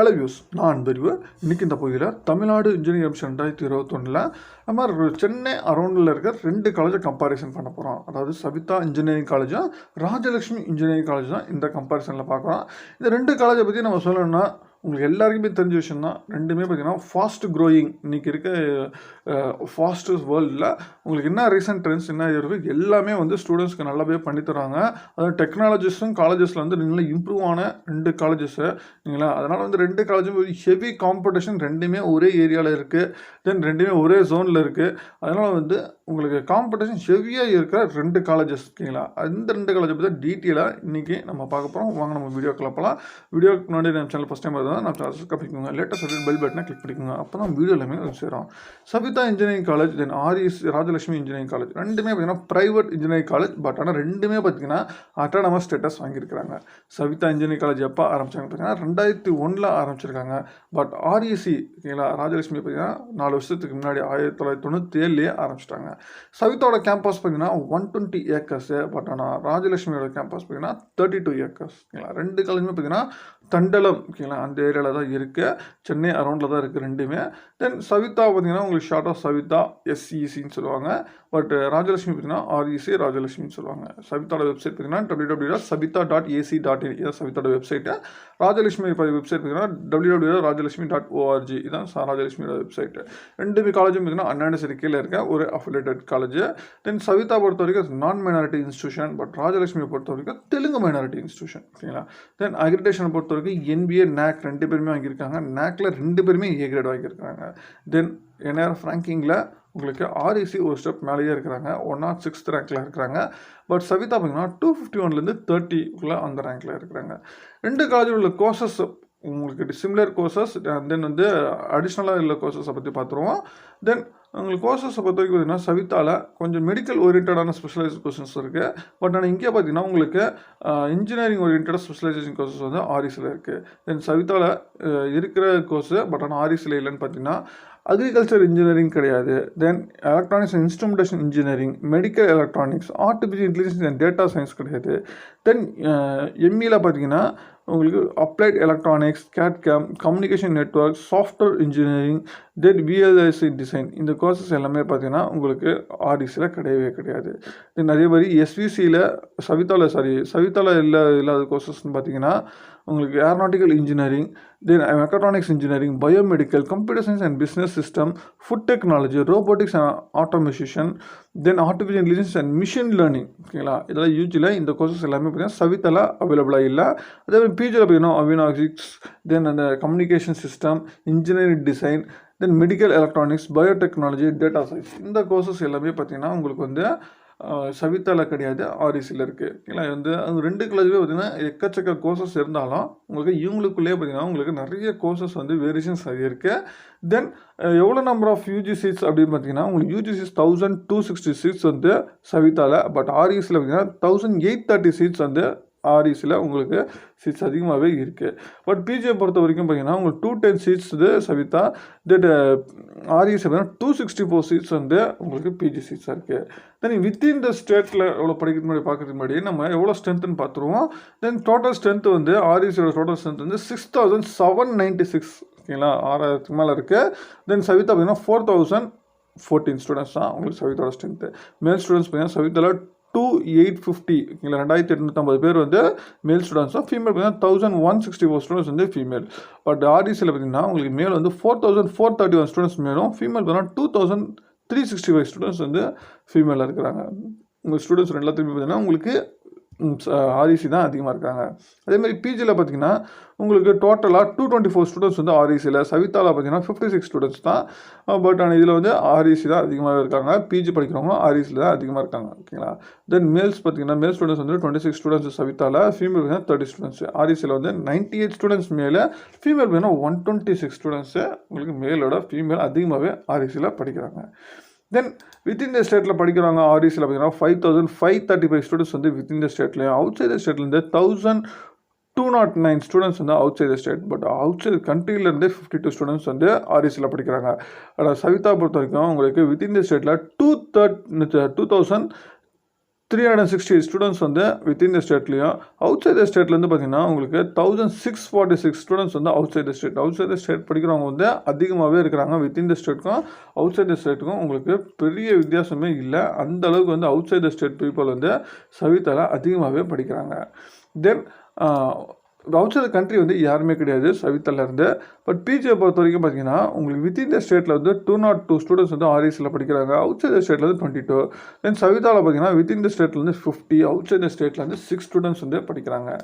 Hello views, நான் அன்பறிவு. இன்றைக்கி இந்த பகுதியில் தமிழ்நாடு இன்ஜினியரிங் அட்மிஷன் 2021 நம்ம சென்னை அரௌண்டில் இருக்க 2 காலேஜை கம்பேரிசன் பண்ண போகிறோம். அதாவது சவிதா இன்ஜினியரிங் காலேஜும் ராஜலட்சுமி இன்ஜினியரிங் காலேஜ் தான் இந்த கம்பேரிசனில் பார்க்குறோம். இந்த 2 காலேஜை பற்றி நம்ம சொல்லணும்னா உங்களுக்கு எல்லாருக்குமே தெரிஞ்ச விஷயம் தான். ரெண்டுமே பார்த்திங்கன்னா ஃபாஸ்ட் க்ரோயிங். இன்றைக்கி இருக்க ஃபாஸ்டஸ்ட் வேர்ல்டில் உங்களுக்கு என்ன ரீசன்ட் ட்ரெண்ட்ஸ் என்ன இருக்குது எல்லாமே ஸ்டூடெண்ட்ஸ்க்கு நல்லாவே பண்ணித்தராங்க. அதாவது டெக்னாலஜிஸும் காலேஜஸில் நல்லா இம்ப்ரூவ் ஆன 2 காலேஜஸ்ஸு இல்லைங்களா. அதனால் 2 காலேஜும் ஹெவி காம்படிஷன், ரெண்டுமே ஒரே ஏரியாவில் இருக்குது, தென் ரெண்டுமே ஒரே ஜோனில் இருக்குது. அதனால் உங்களுக்கு காம்படிஷன் ஹெவியாக இருக்கிற 2 காலேஜஸ் ஓகேங்களா. இந்த 2 காலேஜை பற்றி டீட்டெயிலாக இன்றைக்கி நம்ம பார்க்க போகிறோம். வாங்க நம்ம வீடியோக்கு போகலாம். வீடியோக்கு முன்னாடி நம்ம சேனல் ஃபஸ்ட் டைம் தான் நம்ம சப்ஸ்கிரைப் பண்ணிக்கோங்க, லேட்டஸ்ட் பெல் பட்டனை கிளிக் பண்ணிக்கோங்க. அப்போ தான் வீடியோ எல்லாமே சேரும். Saveetha engineering college then Rajalakshmi engineering college ரெண்டுமே பார்த்தீங்கன்னா ப்ரைவேட் இன்ஜினியரிங் காலேஜ். பட் ஆனால் ரெண்டுமே பார்த்தீங்கன்னா அட்டானமஸ் ஸ்டேட்டஸ் வாங்கியிருக்கிறாங்க. சவிதா இன்ஜினியரிங் காலேஜ் எப்போ ஆரம்பித்தாங்க பார்த்தீங்கன்னா 2001 ஆரம்பிச்சிருக்காங்க. பட் ஆர்இசி ஓகேங்களா ராஜலட்சுமி பார்த்தீங்கன்னா 4 வருஷத்துக்கு முன்னாடி 1997 ஆரம்பிச்சிட்டாங்க. சவிதாவோட கேம்பஸ் பார்த்தீங்கன்னா 120 ஏக்கர்ஸு. பட் ஆனால் ராஜலட்சுமியோட கேம்பஸ் பார்த்தீங்கன்னா 32 ஏக்கர்ஸ் ஓகேங்களா. 2 காலேஜுமே பார்த்தீங்கன்னா தண்டலம் ஓகேங்களா அந்த ஏரியாவில் தான் இருக்குது, சென்னை அரௌண்டில் தான் இருக்குது ரெண்டுமே. தென் சவிதா பார்த்தீங்கன்னா உங்களுக்கு ஷார்ட்டாக சவிதா எஸ்இசின்னு சொல்லுவாங்க. பட் ராஜலட்சுமி பார்த்தீங்கன்னா ஆர்இசி ராஜலட்சுமின்னு சொல்லுவாங்க. சவிதாவோட வெப்சைட் பார்த்தீங்கன்னா www.savita.ac.in இதான் சவிதாவோட வெப்சைட்டு. ராஜலட்சுமி வெப்சைட் பார்த்தீங்கன்னா www.rajalakshmi.org இதான் ராஜலட்சுமியோட வெப்சைட்டு. 2 காலேஜும் பார்த்தீங்கன்னா அண்ணாடி கீழே இருக்க ஒரு அஃபிலேட்டட் காலேஜ். தென் சவிதா பொறுத்த வரைக்கும் நான் மைனாரிட்டி இன்ஸ்டியூஷன், பட் ராஜலட்சுமியை பொறுத்த வரைக்கும் தெலுங்கு மைனாரிட்டி இன்ஸ்டியூஷன் ஓகேங்களா. தென் அக்ரிடேஷனை பொறுத்த வரைக்கும் NBA NAC 2 பேருமே வாங்கியிருக்காங்க. NACல 2 பேருமே A கிரேட் வாங்கியிருக்காங்க. தென் NRF ரேங்கிங்கில் உங்களுக்கு ஆர்இசி ஒரு ஸ்டெப் மேலேயே இருக்கிறாங்க, 106th ரேங்கில் இருக்கிறாங்க. பட் சவிதா பார்த்தீங்கன்னா 251லேருந்து 30க்குள்ளே அந்த ரேங்கில் இருக்கிறாங்க. 2 காலேஜில் உள்ள கோர்சஸ் உங்களுக்கு சிமிலர் கோர்சஸ், தென் அடிஷ்னலாக உள்ள கோர்சஸை பற்றி பார்த்துருவோம். தென் உங்களுக்கு கோர்சஸை பொறுத்த வரைக்கும் பார்த்தீங்கன்னா சவிதாவில் கொஞ்சம் மெடிக்கல் ஓரியன்டான ஸ்பெஷலைஸ்ட் கோர்சஸ் இருக்குது. பட் ஆனால் இங்கே பார்த்தீங்கன்னா உங்களுக்கு இன்ஜினியரிங் ஓரியன்டான ஸ்பெஷலைசேஷன் கோர்சஸ் ஆர்இசியில் இருக்குது. தென் சவிதாவில் இருக்கிற கோர்ஸு பட் ஆனால் ஆர்இசியில் இல்லைன்னு பார்த்தீங்கன்னா அக்ரிகல்ச்சர் இன்ஜினியரிங் கிடையாது. Then electronics and instrumentation engineering, medical electronics, artificial intelligence and data science கிடையாது. தென் எம்இயில் பார்த்தீங்கன்னா உங்களுக்கு applied electronics, CAD CAM, communication network, software engineering, then VLSI design இந்த கோர்சஸ் எல்லாமே பார்த்தீங்கன்னா உங்களுக்கு ஆர்இசியில் கிடையவே கிடையாது. தென் அதே மாதிரி எஸ்விசியில் சவிதாவில் இல்லாத கோர்சஸ்ன்னு பார்த்தீங்கன்னா உங்களுக்கு aeronautical engineering, then mechatronics engineering, biomedical, computer science and business system, food technology, robotics and automation, then artificial intelligence and machine learning ஓகேங்களா. இதெல்லாம் யூஜியில் இந்த கோர்சஸ் எல்லாமே பார்த்தீங்கன்னா சவிதாவில் அவைலபிளாக இல்லை. அதே மாதிரி பிஜியில் பார்த்தீங்கன்னா அவினாக்சிக்ஸ், தென் அந்த கம்யூனிகேஷன் சிஸ்டம், இன்ஜினியரிங் டிசைன், தென் medical electronics, biotechnology, data science இந்த கோர்சஸ் எல்லாமே பார்த்தீங்கன்னா உங்களுக்கு சவிதாவில் கிடையாது, ஆர்இசியில் இருக்குது ஓகேங்களா. அந்த 2 காலேஜுமே பார்த்தீங்கன்னா எக்கச்சக்க கோர்சஸ் இருந்தாலும் உங்களுக்கு இவங்களுக்குள்ளேயே பார்த்தீங்கன்னா உங்களுக்கு நிறைய கோர்சஸ் வேரியேஷன்ஸ் இருக்குது. தென் எவ்வளோ நம்பர் ஆஃப் யூஜி சீட்ஸ் அப்படின்னு பார்த்தீங்கன்னா உங்களுக்கு யூஜி சீட்ஸ் 1260 சீட்ஸ் சவிதாவில். பட் ஆர்இசியில் பார்த்தீங்கன்னா 1830 சீட்ஸ் ஆர்இசியில் உங்களுக்கு சீட்ஸ் அதிகமாகவே இருக்குது. பட் பிஜியை பொறுத்த வரைக்கும் பார்த்தீங்கன்னா உங்களுக்கு 210 சீட்ஸ் சவிதா, தென் ஆர்இசி பார்த்தீங்கன்னா 264 சீட்ஸ் உங்களுக்கு பிஜி சீட்ஸாக இருக்குது. தென் வித்தின் த ஸ்டேட்டில் எவ்வளோ படிக்கிறது முன்னாடி பார்க்குறதுக்கு முன்னாடி நம்ம எவ்வளோ ஸ்ட்ரென்த்துன்னு பார்த்துருவோம். தென் டோட்டல் ஸ்ட்ரென்த்து ஆர்இசியோட டோட்டல் ஸ்ட்ரென்த் 6796 ஓகேங்களா, 6000க்கு மேலே இருக்குது. தென் சவிதா பார்த்தீங்கன்னா 4014 ஸ்டூடெண்ட்ஸ் தான் உங்களுக்கு சவிதாவோட ஸ்ட்ரென்த்து. மேல் ஸ்டூடெண்ட்ஸ் பார்த்தீங்கன்னா சவிதாவில் 2850 ஓகேங்களா, 2850 பேர் மேல் ஸ்டூடெண்ட்ஸும், ஃபீமேல் பார்த்தீங்கன்னா 1164 ஸ்டூடெண்ட்ஸ் ஃபீமேல். பட் ஆர்இசியில் பார்த்தீங்கன்னா உங்களுக்கு மேல் 4431 ஸ்டூடெண்ட்ஸ் மேலும், ஃபீமேல் பார்த்தீங்கன்னா 2365 ஸ்டூடெண்ட்ஸ் ஃபீமேலாக இருக்கிறாங்க. உங்கள் ஸ்டூடெண்ட்ஸ் எல்லாத்துக்குமே பார்த்தீங்கன்னா உங்களுக்கு ஆர்இசி தான் அதிகமாக இருக்காங்க. அதேமாதிரி பிஜியில் பார்த்தீங்கன்னா உங்களுக்கு டோட்டலாக 224 ஸ்டூடெண்ட்ஸ் ஆர்இசியில், சவிதாவில் பார்த்தீங்கன்னா 56 ஸ்டூடெண்ட்ஸ் தான். பட் ஆனால் இதில் ஆர்இசி தான் அதிகமாக இருக்காங்க, பிஜி படிக்கிறவங்க ஆர்இசியில் தான் அதிகமாக இருக்காங்க ஓகேங்களா. தென் மேல்ஸ் பார்த்தீங்கன்னா மேல் ஸ்டூடெண்ட்ஸ் 26 ஸ்டூடெண்ட்ஸ் சவிதாவில், ஃபீமேல் பார்த்தீங்கன்னா 30 ஸ்டூடெண்ட்ஸ். ஆர்இசியில் 98 ஸ்டூடெண்ட்ஸ் மேலே, ஃபீமேல் பார்த்தீங்கன்னா 126 ஸ்டூடெண்ட்ஸு உங்களுக்கு மேலோட ஃபீமேல் அதிகமாகவே ஆர்இசியில் படிக்கிறாங்க. தென் வித்தின் த ஸ்டேட்டில் படிக்கிறாங்க ஆர்இசியில் பார்த்தீங்கன்னா 5535 ஸ்டூடெண்ட்ஸ் வித்தின் த ஸ்டேட்லேயும், அவுட் சைட் த ஸ்டேட்லேருந்து 1209 students outside the state. But outside கண்ட்ரிலேருந்து 52 ஸ்டூடெண்ட்ஸ் ஆர்இசியில் படிக்கிறாங்க. ஆனால் சவிதா பொறுத்த வரைக்கும் உங்களுக்கு வித்தின் த ஸ்டேட்டில் 2364 360 ஸ்டூடெண்ட்ஸ் வந்து வித்தின் த ஸ்டேட்லேயும் அவுட் சைட் த ஸ்டேட்லேருந்து பார்த்தீங்கன்னா உங்களுக்கு 1646 ஸ்டூடெண்ட்ஸ் வந்து அவுட் சைட் த ஸ்டேட் படிக்கிறவங்க வந்து அதிகமாகவே இருக்கிறாங்க. வித்தின் த ஸ்டேட்டுக்கும் அவுட் சைட் த ஸ்டேட்டுக்கும் உங்களுக்கு பெரிய வித்தியாசமே இல்லை. அந்த அளவுக்கு வந்து outside the state people வந்து சவிதாவில் அதிகமாகவே படிக்கிறாங்க. தென் அவுட் சைட் கண்ட்ரி வந்து யாருமே கிடையாது சவிதாலேருந்து. பட் பிஜியை பொறுத்த வரைக்கும் பார்த்தீங்கன்னா உங்களுக்கு வித்தின் த ஸ்டேட்டில் வந்து 202 ஸ்டூடெண்ட்ஸ் வந்து ஆர்இசியில் படிக்கிறாங்க. அவுட் சைட் த ஸ்டேட்டில் வந்து 22. தென் சவிதாவில் பார்த்தீங்கன்னா வித்தின் த ஸ்டேட்டில் வந்து 50, அவுட் சைட் த ஸ்டேட்டில் வந்து 6 ஸ்டூடெண்ட்ஸ் வந்து படிக்கிறாங்க.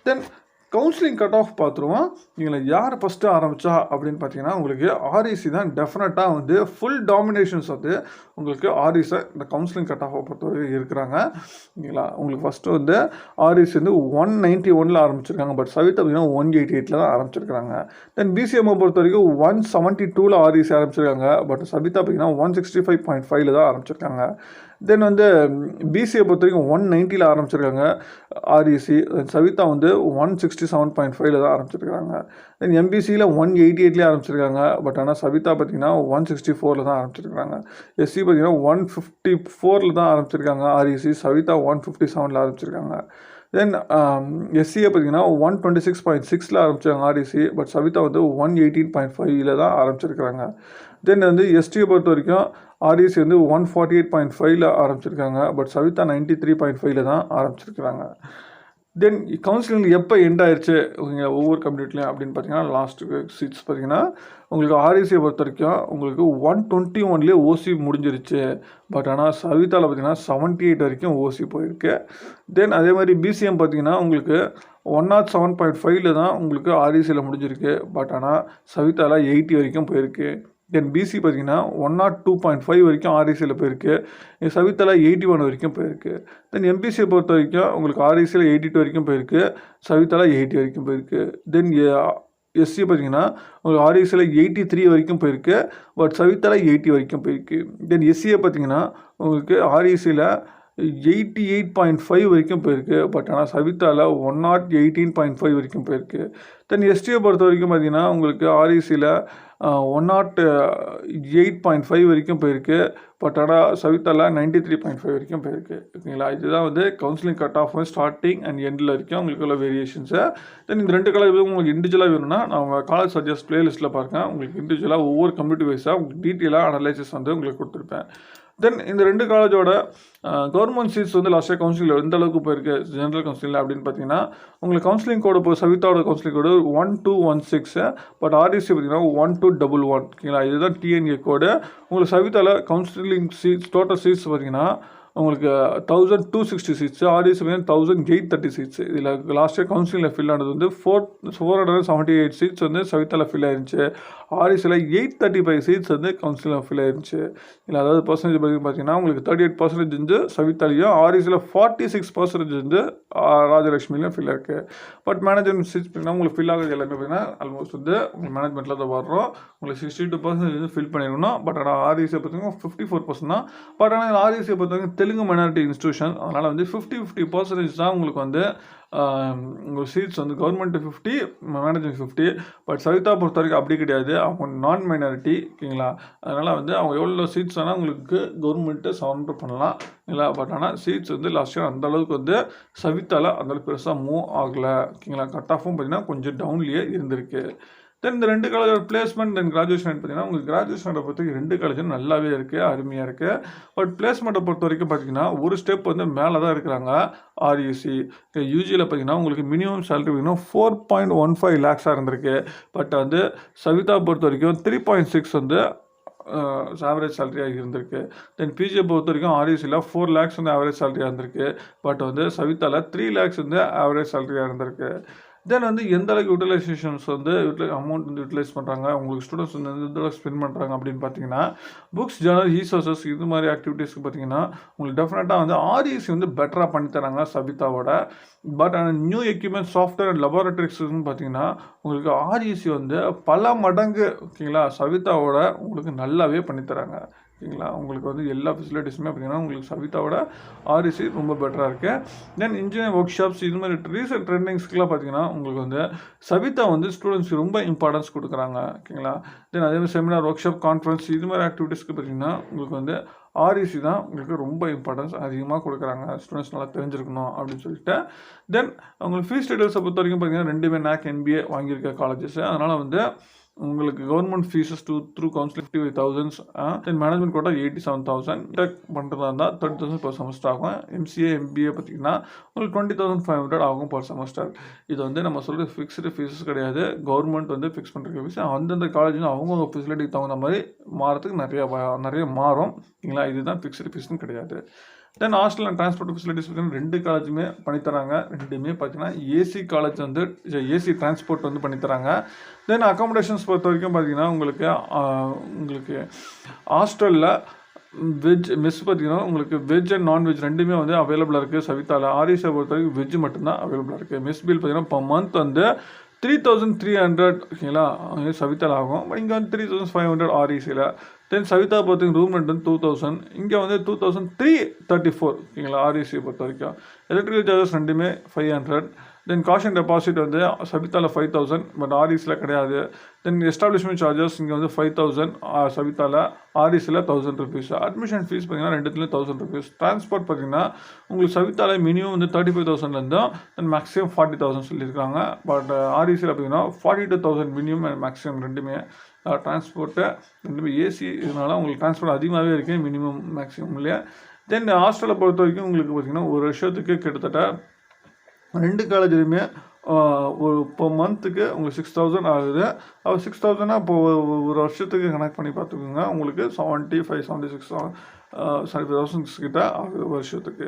தென் கவுன்சிலிங் கட் ஆஃப் பார்த்துருவோம். நீங்கள் யார் ஃபஸ்ட்டு ஆரம்பித்தா அப்படின்னு பார்த்தீங்கன்னா உங்களுக்கு ஆர்இசி தான் டெஃபினட்டாக வந்து ஃபுல் டாமினேஷன்ஸ் வந்து உங்களுக்கு ஆர்இசி இந்த கவுன்சிலிங் கட் ஆஃபை பொறுத்தவரைக்கும் இருக்கிறாங்க. ஓகேங்களா, உங்களுக்கு ஃபஸ்ட்டு வந்து ஆர்இசி வந்து 191 ஆரம்பிச்சிருக்காங்க. பட் சவிதா பார்த்தீங்கன்னா 188 தான் ஆரம்பிச்சிருக்காங்க. தென் பிசிஎம்ஐ பொறுத்த வரைக்கும் 172 ஆர்இசி ஆரம்பிச்சிருக்காங்க. பட் சவிதா பார்த்தீங்கன்னா 165.5 தான் ஆரம்பிச்சிருக்காங்க. தென் வந்து பிசிஏ பொறுத்த வரைக்கும் 190 ஆரம்பிச்சிருக்காங்க ஆர்இசி. சவிதா வந்து 167.5 தான் ஆரம்பிச்சிருக்காங்க. தென் எம்பிசியில் 188 ஆரம்பிச்சிருக்காங்க. பட் ஆனால் சவிதா பார்த்தீங்கன்னா 164 தான் ஆரம்பிச்சிருக்காங்க. எஸ்சி பார்த்தீங்கன்னா 154 தான் ஆரம்பிச்சிருக்காங்க ஆர்இசி. சவிதா 157 ஆரம்பிச்சிருக்காங்க. தென் எஸ்சியை பார்த்தீங்கன்னா 126.6 ஆரம்பிச்சாங்க ஆர்இசி. பட் சவிதா வந்து 118.5 தான் ஆரம்பிச்சிருக்கிறாங்க. தென் வந்து எஸ்டியை பொறுத்த வரைக்கும் ஆர்இசி வந்து 148.5 ஆரம்பிச்சிருக்காங்க. பட் சவிதா 93.5 தான் ஆரம்பிச்சிருக்கிறாங்க. தென் கவுன்சிலிங் எப்போ எண்ட் ஆயிடுச்சு ஒவ்வொரு கம்யூனிட்டிலையும் அப்படின்னு பார்த்தீங்கன்னா லாஸ்ட் சீட்ஸ் பார்த்தீங்கன்னா உங்களுக்கு ஆர்இசியை பொறுத்த வரைக்கும் உங்களுக்கு 121 ஓசி முடிஞ்சிருச்சு. பட் ஆனால் சவிதாவில் பார்த்தீங்கன்னா 78 வரைக்கும் ஓசி போயிருக்கு. தென் அதே மாதிரி பிசிஎம் பார்த்தீங்கன்னா உங்களுக்கு 107.5 தான் உங்களுக்கு ஆர்இசியில் முடிஞ்சிருக்கு. பட் ஆனால் சவிதாவில் 80 வரைக்கும் போயிருக்கு. தென் பிசி பார்த்தீங்கன்னா 102.5 வரைக்கும் ஆர்இசியில் போயிருக்கு. சவிதாவில் 81 வரைக்கும் போயிருக்கு. தென் எம்பிசியை பொறுத்த வரைக்கும் உங்களுக்கு ஆர்இசியில் 82 வரைக்கும் போயிருக்கு. சவிதாவில் 80 வரைக்கும் போயிருக்கு. தென் எஸ்சி பார்த்தீங்கன்னா உங்களுக்கு ஆர்இசியில் 83 வரைக்கும் போயிருக்கு. பட் சவிதாவில் 80 வரைக்கும் போயிருக்கு. தென் எஸ்சியை பார்த்தீங்கன்னா உங்களுக்கு ஆர்இசியில் 88.5 வரைக்கும் போயிருக்கு. பட் ஆனால் சவிதாவில் 118.5 வரைக்கும் போயிருக்கு. தென் எஸ்டியை பொறுத்த வரைக்கும் பார்த்தீங்கன்னா உங்களுக்கு ஆர்இசியில் 108.5 வரைக்கும் போயிருக்கு. பட் ஆனால் சவிதாவில் 93.5 வரைக்கும் போயிருக்கு. ஓகேங்களா, இதுதான் வந்து counselling cut off starting and எண்டில் வரைக்கும் உங்களுக்கு உள்ள வேரியேஷன்ஸு. தென் இந்த 2 காலேஜ் உங்களுக்கு இண்டிவிஜுவலாக வேணும்னா நான் காலேஜ் சஜஸ்ட் பிளேலிஸ்ட்டில் பாருங்கள். உங்களுக்கு இண்டிவிஜுவலாக ஒவ்வொரு கம்யூனிட்டி வைஸாக உங்களுக்கு டீட்டெயிலாக அனலைசிஸ் வந்து உங்களுக்கு கொடுத்துருப்பேன். தென் இந்த 2 காலேஜோட கவர்மெண்ட் சீட்ஸ் வந்து லாஸ்ட்டாக கவுன்சிலில் எந்த அளவுக்கு போயிருக்கு ஜென்ரல் கவுன்சிலில் அப்படின்னு பார்த்தீங்கன்னா உங்களுக்கு கவுன்சிலிங் கோடு இப்போ சவிதாவோட கவுன்சிலிங் கோடு 1216. பட் ஆர்இசி பார்த்தீங்கன்னா 1211. ஓகேங்களா, இதுதான் டிஎன்ஏ கோடு. உங்களுக்கு சவிதாவில் கவுன்சிலிங் சீட்ஸ் டோட்டல் சீட்ஸ் பார்த்தீங்கன்னா உங்களுக்கு 1260 சீட்ஸ். ஆர்இசி பார்த்தீங்கன்னா 1830 சீட்ஸ். இதில் லாஸ்ட் இயர் கவுன்சிலிங்கில் ஃபில் ஆனது வந்து 478 சீட்ஸ் வந்து சவிதாவில் ஃபில் ஆயிருந்துச்சு. ஆர்இசியில் 835 சீட்ஸ் வந்து கவுன்சிலில் ஃபில் ஆயிருந்துச்சு. இல்லை அதாவது பர்சன்டேஜ் பார்த்தீங்கன்னா உங்களுக்கு 38% வந்து சவிதாலையும் ஆர்இசியில் 46% வந்து ராஜலட்சுமிலையும் ஃபில் ஆயிருக்கு. பட் மேனேஜ்மெண்ட் சீட்ஸ் பார்த்தீங்கன்னா உங்களுக்கு ஃபில் ஆகுது எல்லாமே பார்த்தீங்கன்னா ஆல்மோஸ்ட் வந்து உங்களுக்கு மேனேஜ்மெண்ட்டில் தான் வர்றோம். உங்களுக்கு 62% வந்து ஃபில் பண்ணிடணும். பட் ஆனால் ஆர்இசியை பார்த்தீங்கன்னா 54% தான். பட் ஆனால் ஆர்இசியை பொறுத்தவரைக்கும் தெலுங்கு மைனாரிட்டி இன்ஸ்டியூஷன், அதனால் வந்து 50% தான் உங்களுக்கு வந்து உங்கள் சீட்ஸ் வந்து கவர்மெண்ட் 50 மேனேஜ்மெண்ட் 50. பட் சவிதா பொறுத்த வரைக்கும் அப்படி கிடையாது, அவங்க நான் மைனாரிட்டி. ஓகேங்களா, அதனால் வந்து அவங்க எவ்வளோ சீட்ஸ் வேணால் உங்களுக்கு கவர்மெண்ட்டு சரண்டர் பண்ணலாம். இல்லை பட் ஆனால் சீட்ஸ் வந்து லாஸ்ட் இயர் அந்தளவுக்கு வந்து சவிதாவில் அந்தளவுக்கு பெருசாக மூவ் ஆகலை. ஓகேங்களா, கட் ஆஃபும் பார்த்தீங்கன்னா கொஞ்சம் டவுன்லேயே இருந்திருக்கு. தென் இந்த 2 காலேஜோட பிளேஸ்மெண்ட் தென் கிராஜுவேஷன் பார்த்தீங்கன்னா உங்களுக்கு கிராஜுவேஷனை பொறுத்த வரைக்கும் 2 காலேஜும் நல்லாவே இருக்குது, அருமையாக இருக்குது. பட் பிளேஸ்மெண்ட்டை பொறுத்த வரைக்கும் பார்த்தீங்கன்னா ஒரு ஸ்டெப் வந்து மேலே தான் இருக்கிறாங்க ஆர்இசி. யூஜியில் பார்த்தீங்கன்னா உங்களுக்கு மினிமம் சேலரி பார்த்தீங்கன்னா 4.15 lakhs இருந்திருக்கு. பட் வந்து சவிதா பொறுத்த வரைக்கும் 3.6 வந்து ஆவரேஜ் சேலரியாக இருந்திருக்கு. தென் பிஜியை பொறுத்த வரைக்கும் ஆர்இசியில் 4 lakhs வந்து ஆவரேஜ் சேலரியாக இருந்திருக்கு. பட் வந்து சவிதாவில் 3 lakhs வந்து ஆவரேஜ் சேலரியாக இருந்திருக்கு. தென் வந்து எந்த அளவுக்கு யூட்டிலைசேஷன்ஸ் வந்து அமௌண்ட் வந்து யூட்டிலைஸ் பண்ணுறாங்க, உங்களுக்கு ஸ்டூடெண்ட்ஸ் வந்து எந்த அளவுக்கு ஸ்பெண்ட் பண்ணுறாங்க அப்படின்னு பார்த்தீங்கன்னா புக்ஸ், ஜர்னல், ரிசோர்சஸ் இது மாதிரி ஆக்டிவிட்டீஸ்க்கு பார்த்தீங்கன்னா உங்களுக்கு டெஃபினட்டாக வந்து ஆர்இசி வந்து பெட்டராக பண்ணித்தராங்க சவிதாவோட. பட் ஆனால் நியூ எக்யூப்மெண்ட், சாஃப்ட்வேர் அண்ட் லெபார்டரிஸ்ன்னு பார்த்தீங்கன்னா உங்களுக்கு ஆர்இசி வந்து பல மடங்கு ஓகேங்களா சவிதாவோட உங்களுக்கு நல்லாவே பண்ணித்தராங்க. ஓகேங்களா. உங்களுக்கு வந்து எல்லா ஃபெசிலிட்டிஸுமே பார்த்தீங்கன்னா உங்களுக்கு சவிதாவோட ஆர்இசி ரொம்ப பெட்டராக இருக்குது. தென் இன்ஜினியரிங் ஒர்க் ஷாப்ஸ் இது மாதிரி ரீசெண்ட் ட்ரெண்டிங்ஸ்க்குலாம் பார்த்தீங்கன்னா உங்களுக்கு வந்து சவிதா வந்து ஸ்டூடெண்ட்ஸ்க்கு ரொம்ப இம்பார்ட்டன்ஸ் கொடுக்குறாங்க. ஓகேங்களா. தென் அதேமாதிரி செமினார் ஒர்க் ஷாப் கான்ஃபரன்ஸ் இது மாதிரி ஆக்டிவிட்டீஸ்க்கு பார்த்தீங்கன்னா உங்களுக்கு வந்து ஆர்இசி தான் உங்களுக்கு ரொம்ப இம்பார்ட்டன்ஸ் அதிகமாக கொடுக்குறாங்க. ஸ்டூடெண்ட்ஸ் நல்லா தெரிஞ்சிருக்கணும் அப்படின்னு சொல்லிட்டு. தென் உங்களுக்கு ஃபீஸ் டீட்டெயில்ஸை பொறுத்த வரைக்கும் பார்த்தீங்கன்னா 2மே NAC NBA வாங்கியிருக்க காலேஜஸ். அதனால் வந்து உங்களுக்கு கவர்மெண்ட் ஃபீஸஸ் த்ரூ கவுன்சிலிங் 55,000 தென் மேனேஜ்மெண்ட் கோட்டா 87,000 டெக் பண்ணுறதா இருந்தால் 30,000 per செமஸ்டர் ஆகும். MCA MBA பார்த்தீங்கன்னா உங்களுக்கு 20,500 ஆகும் per செமஸ்டர். இது வந்து நம்ம சொல்கிற ஃபிக்ஸ்டு ஃபீஸஸ் கிடையாது. கவர்மெண்ட் வந்து ஃபிக்ஸ் பண்ணுற ஃபீஸ் அந்தந்த காலேஜ் அவங்கவுங்க ஃபெசிலிட்டிக்கு தகுந்த மாதிரி மாறத்துக்கு நிறைய மாறும். ஓகேங்களா. இதுதான் ஃபிக்ஸ்டு ஃபீஸ்னு கிடையாது. தென் ஹாஸ்டல் அண்ட் டிரான்ஸ்போர்ட் ஃபெசிலிட்டிஸ் பார்த்தீங்கன்னா 2 காலேஜுமே பண்ணித்தராங்க. 2மே பார்த்தீங்கன்னா ஏசி காலேஜ் வந்து ஏசி டிரான்ஸ்போர்ட் வந்து பண்ணித்தராங்க. தென் அக்காமடேஷன்ஸ் பொறுத்த வரைக்கும் பார்த்தீங்கன்னா உங்களுக்கு ஹாஸ்டலில் வெஜ் மெஸ் பார்த்தீங்கன்னா உங்களுக்கு வெஜ் அண்ட் நான்வெஜ் 2மே வந்து அவைலபிளாக இருக்குது. சவிதாவில் ஆர்இசியை பொறுத்த வரைக்கும் வெஜ் மட்டும்தான் அவைலபிளாக இருக்குது. மெஸ் பில் பார்த்தீங்கன்னா per month வந்து 3,300 ஓகேங்களா சவிதாவில் ஆகும். பட் இங்கே வந்து 3,500 ஆர்இசியில். தென் சவிதா பொறுத்தவரைக்கும் ரூம் ரெண்ட் வந்து 2,000. இங்கே வந்து 2,334 ஓகேங்களா ஆர்இசியை பொறுத்த வரைக்கும். எலக்ட்ரிக்கல் சார்ஜஸ் 2மே 500. தென் காஷன் டெபாசிட் வந்து சவிதாவில் 5,000 பட் ஆர்இசியில் கிடையாது. தென் எஸ்டாப்ளிஷ்மெண்ட் சார்ஜஸ் இங்கே வந்து 5,000 சவிதாவில், ஆர்இசியில் 1,000 rupees. அட்மிஷன் ஃபீஸ் பார்த்தீங்கன்னா 2த்துலேயும் 1,000 rupees. டிரான்ஸ்போர்ட் பார்த்தீங்கன்னா உங்களுக்கு சவிதாவில் மினிமம் வந்து 35,000 தென் மேக்ஸிமம் 40,000 சொல்லியிருக்காங்க. பட் ஆர்இசியில் பார்த்தீங்கன்னா 42,000 மினிமம் அண்ட் மேக்ஸிமம் 2மே. டிரான்ஸ்போர்ட்டு 2மே ஏசி இதனால உங்களுக்கு டிரான்ஸ்போர்ட் அதிகமாகவே இருக்குது மினிமம் மேக்ஸிமம் இல்லையா. தென் ஹாஸ்டலை பொறுத்த வரைக்கும் உங்களுக்கு பார்த்தீங்கன்னா ஒரு வருஷத்துக்கு கிட்டத்தட்ட 2 காலேஜ்லையுமே ஒரு இப்போ மந்த்துக்கு உங்களுக்கு 6,000 ஆகுது. 6,000 இப்போ ஒரு வருஷத்துக்கு கனெக்ட் பண்ணி பார்த்துக்கோங்க. உங்களுக்கு 75,000 கிட்ட ஆகுது வருஷத்துக்கு.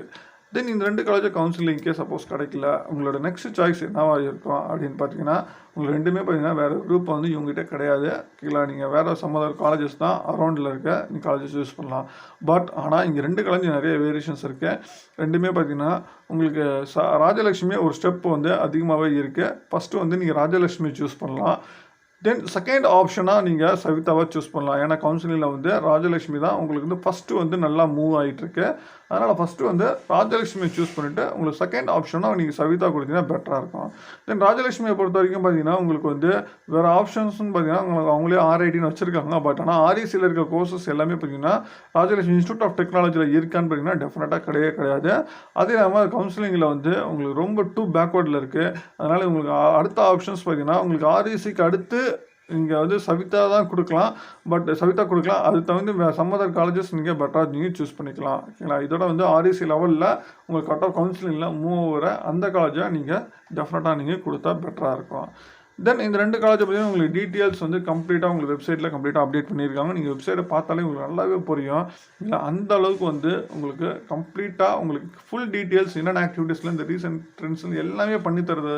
தென் இந்த 2 காலேஜ் கவுன்சிலிங்க்கே சப்போஸ் கிடைக்கல உங்களோட நெக்ஸ்ட் சாய்ஸ் என்னவாக இருக்கும் அப்படின்னு பார்த்தீங்கன்னா உங்களுக்கு 2மே பார்த்தீங்கன்னா வேறு குரூப் வந்து இவங்ககிட்ட கிடையாது. ஓகேங்களா. நீங்கள் வேறு சம்மதர் காலேஜஸ் தான் அரௌண்டில் இருக்க நீங்கள் காலேஜஸ் யூஸ் பண்ணலாம். பட் ஆனால் இங்கே 2 காலேஜ் நிறைய வேரியேஷன்ஸ் இருக்குது. 2மே பார்த்தீங்கன்னா உங்களுக்கு ராஜலட்சுமி ஒரு ஸ்டெப் வந்து அதிகமாகவே இருக்குது. ஃபஸ்ட்டு வந்து நீங்கள் ராஜலட்சுமி சூஸ் பண்ணலாம். தென் செகண்ட் ஆப்ஷனாக நீங்கள் சவிதாவை சூஸ் பண்ணலாம். ஏன்னா கவுன்சிலிங்கில் வந்து ராஜலட்சுமி தான் உங்களுக்கு வந்து ஃபஸ்ட்டு வந்து நல்லா மூவ் ஆகிட்டுருக்கு. அதனால் ஃபஸ்ட்டு வந்து ராஜலட்சுமியை சூஸ் பண்ணிவிட்டு உங்களுக்கு செகண்ட் ஆப்ஷனாக நீங்கள் சவிதா கொடுத்தீங்கன்னா பெட்டராக இருக்கும். தென் ராஜலட்சுமியை பொறுத்த வரைக்கும் பார்த்தீங்கன்னா உங்களுக்கு வந்து வேறு ஆப்ஷன்ஸ்னு பார்த்தீங்கன்னா உங்களுக்கு அவங்களே RITன்னு வச்சுருக்காங்க. பட் ஆனால் RECயில் இருக்க கோர்சஸ் எல்லாமே பார்த்தீங்கன்னா ராஜலட்சுமி இன்ஸ்டியூட் ஆஃப் டெக்னாலஜியில் இருக்கான்னு பார்த்தீங்கன்னா டெஃபினட்டாக கிடையாது. அதே இல்லாமல் கவுன்சிலிங்கில் வந்து உங்களுக்கு ரொம்ப பேக்வேர்டில் இருக்குது. அதனால் உங்களுக்கு அடுத்த ஆப்ஷன்ஸ் பார்த்தீங்கன்னா உங்களுக்கு RECக்கு அடுத்து இங்கே வந்து சவிதா தான் கொடுக்கலாம். பட் சவிதா கொடுக்கலாம். அது தகுந்த சம்மதர் காலேஜஸ் நீங்கள் பெட்டராக நீங்கள் சூஸ் பண்ணிக்கலாம். ஓகேங்களா. இதோட வந்து REC லெவலில் உங்களுக்கு கட் ஆஃப் கவுன்சிலிங்கில் மூவ் ஆகிற அந்த காலேஜை நீங்கள் டெஃபினட்டாக நீங்கள் கொடுத்தா பெட்டராக இருக்கும். தென் இந்த 2 காலேஜை பார்த்தீங்கன்னா உங்களுக்கு டீட்டெயில்ஸ் வந்து கம்ப்ளீட்டாக உங்களுக்கு வெப்சைட்டில் கம்ப்ளீட்டாக அப்டேட் பண்ணியிருக்காங்க. நீங்கள் வெப்சைட்டை பார்த்தாலே உங்களுக்கு நல்லாவே புரியும். இல்லை அந்த அளவுக்கு வந்து உங்களுக்கு கம்ப்ளீட்டாக உங்களுக்கு ஃபுல் டீட்டெயில்ஸ் என்னென்ன ஆக்டிவிட்டீஸில் இந்த ரீசெண்ட் ட்ரெண்ட்ஸ் எல்லாமே பண்ணித்தரது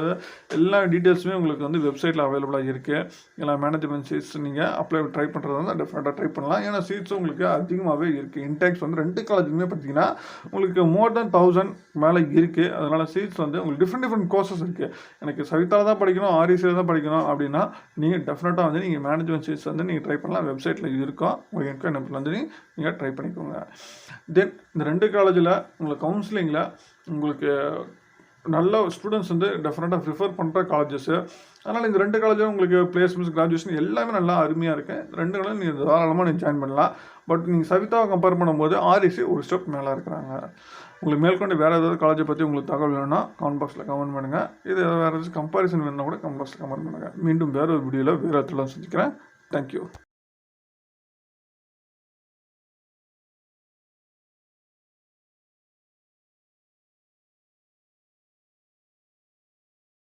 எல்லா டீட்டெயில்ஸுமே உங்களுக்கு வந்து வெப்சைட்டில் அவைலபிளாக இருக்குது. எல்லா மேனேஜ்மெண்ட் சீட்ஸ் நீங்கள் அப்ளை ட்ரை பண்ணுறது வந்து டெஃபினட்டாக ட்ரை பண்ணலாம். ஏன்னா சீட்ஸும் உங்களுக்கு அதிகமாகவே இருக்குது. இன்டேக்ஸ் வந்து 2 காலேஜுமே பார்த்தீங்கன்னா உங்களுக்கு மோர் தென் 1,000 மேலே இருக்குது. அதனால் சீட்ஸ் வந்து உங்களுக்கு டிஃப்ரெண்ட் கோர்சஸ் இருக்குது. எனக்கு சவிதாவில் தான் படிக்கணும், RECயில் தான் படிக்கணும் அப்படின்னா நீங்கள் டெஃபினட்டாக வந்து நீங்கள் மேனேஜ்மெண்ட் சீட்ஸ் வந்து நீங்கள் ட்ரை பண்ணலாம். வெப்சைட்டில் இருக்கும். உங்களுக்கு என்கொயரி வந்து நீங்கள் ட்ரை பண்ணிக்கோங்க. தென் இந்த 2 காலேஜில் உங்களுக்கு கவுன்சிலிங்கில் உங்களுக்கு நல்ல ஸ்டூடெண்ட்ஸ் வந்து டெஃபினட்டாக ப்ரிஃபர் பண்ணுற காலேஜஸ்ஸு. அதனால் இந்த 2 காலேஜில் உங்களுக்கு பிளேஸ்மெண்ட்ஸ் கிராஜுவேஷன் எல்லாமே நல்லா அருமையாக இருக்குது. 2 காலேஜ் நீங்கள் தாராளமாக நீங்கள் ஜாயின் பண்ணலாம். பட் நீங்கள் சவிதாவை கம்பேர் பண்ணும்போது REC ஒரு ஸ்டெப் மேலே இருக்கிறாங்க. உங்களுக்கு மேற்கொண்டு வேறு ஏதாவது காலேஜை பற்றி உங்களுக்கு தகவல் வேணும்னா கமெண்ட் பாக்ஸில் கமெண்ட் பண்ணுங்கள். இது வேறு ஏதாச்சும் கம்பாரிசன் வேணும்னா கூட கமெண்ட் பாக்ஸில் கமெண்ட் பண்ணுங்கள். மீண்டும் வேறு ஒரு வீடியோவில் வேறு இடத்துல சந்திக்கிறேன். தேங்க்யூ.